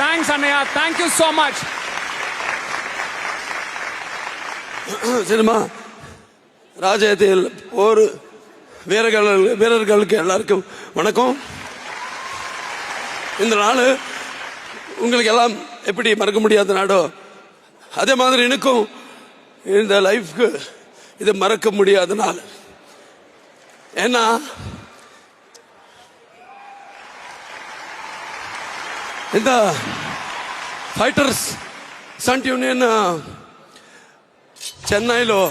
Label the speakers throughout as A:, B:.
A: Thanks அண்ணையா, thank you so much.
B: Cinema ராஜ்யத்தில் ஒரு வீரர்களுக்கு எல்லாருக்கும் வணக்கம். இந்த நாள் உங்களுக்கு எல்லாம் எப்படி மறக்க முடியாத நாடோ அதே மாதிரி எனக்கும் இந்த லைஃப்க்கு இது மறக்க முடியாத நாள். ஏன்னா இந்த ஃபைட்டர்ஸ் சன்ட் யூனியன் சென்னையிலோ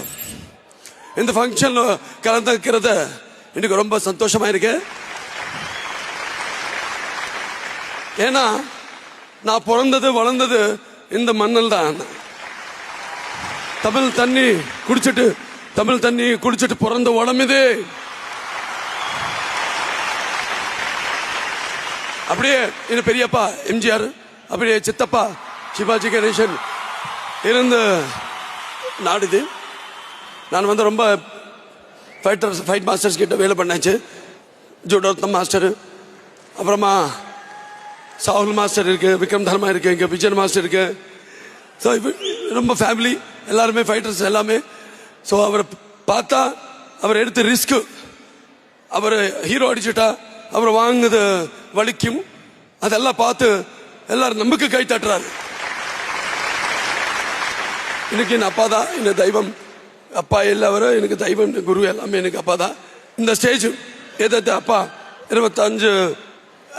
B: இந்த ஃபங்க்ஷன்ல கலந்துக்கிறது எனக்கு ரொம்ப சந்தோஷமா இருக்கு. ஏன்னா நான் பிறந்தது வளர்ந்தது இந்த மண்ணில் தான். தமிழ் தண்ணி குடிச்சிட்டு பிறந்த உடம்பு இது. அப்படியே என் பெரியப்பா எம்ஜிஆர், அப்படியே சித்தப்பா சிவாஜி கணேசன் இருந்த நாடு இது. நான் வந்து ரொம்ப ஃபைட் மாஸ்டர்ஸ் கிட்ட வேலை பண்ணாச்சு. ஜூடோத்தம் மாஸ்டர், அப்புறமா சாகுல் மாஸ்டர் இருக்கு, விக்ரம் தர்மா இருக்கு, இங்கே விஜயன் மாஸ்டர் இருக்கு. ஸோ ரொம்ப ஃபேமிலி எல்லாருமே ஃபைட்டர்ஸ் எல்லாமே. ஸோ அவரை பார்த்தா அவர் எடுத்த ரிஸ்க்கு, அவர் ஹீரோ அடிச்சுட்டா அவர் வாங்குது வலிக்கும், அதெல்லாம் பார்த்து எல்லாரும் நம்பிக்கை கை தட்டுறாரு. எனக்கு என் அப்பா தான் என் தெய்வம். அப்பா எல்லாரும் எனக்கு தெய்வம், குரு எல்லாமே எனக்கு அப்பா தான். இந்த ஸ்டேஜ் ஏதாவது அப்பா 25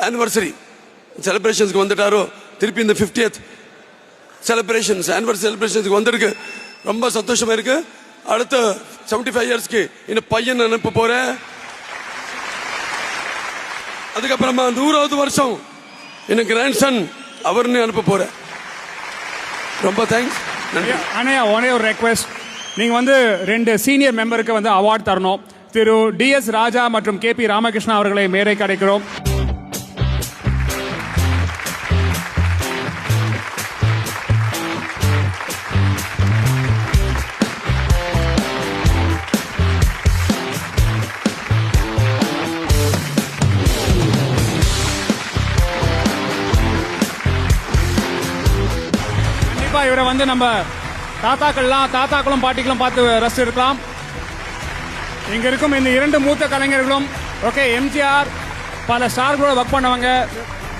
B: ஆனிவர்சரி செலிப்ரேஷன்ஸ்க்கு வந்துட்டாரோ, திருப்பி இந்த 50th செலிப்ரேஷன்ஸ் ஆனிவர்சரி செலிப்ரேஷன்ஸ்க்கு வந்திருக்கு. ரொம்ப சந்தோஷமா இருக்கு. அடுத்த 75 இயர்ஸ்க்கு இந்த பையன் அனுப்ப போறேன். அதுக்கப்புறமா 100வது வருஷம் எனக்கு கிராண்ட் சன் அவர்னு அனுப்ப போறேன். ரொம்ப தேங்க்ஸ்.
A: அண்ணையா, ஒரே ஒரு ரெக்வெஸ்ட், நீங்க வந்து 2 சீனியர் மெம்பருக்கு வந்து அவார்ட் தரணும். திரு DS ராஜா மற்றும் KP ராமகிருஷ்ணா அவர்களை மேடை கிடைக்கிறோம். இவரை வந்து நம்ம தாத்தாக்களும் பாட்டிகளும் பார்த்து ரசித்து இருக்கலாம். இங்க இருக்கும் இந்த 2 மூத்த கலைஞர்களும் ஓகே எம்ஜிஆர் பல ஸ்டார்களோட ஒர்க் பண்ணவங்க.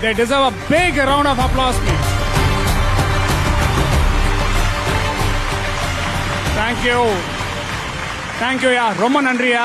A: they deserve a big round of applause. Thank you. Thank you யா, ரொம்ப நன்றியா.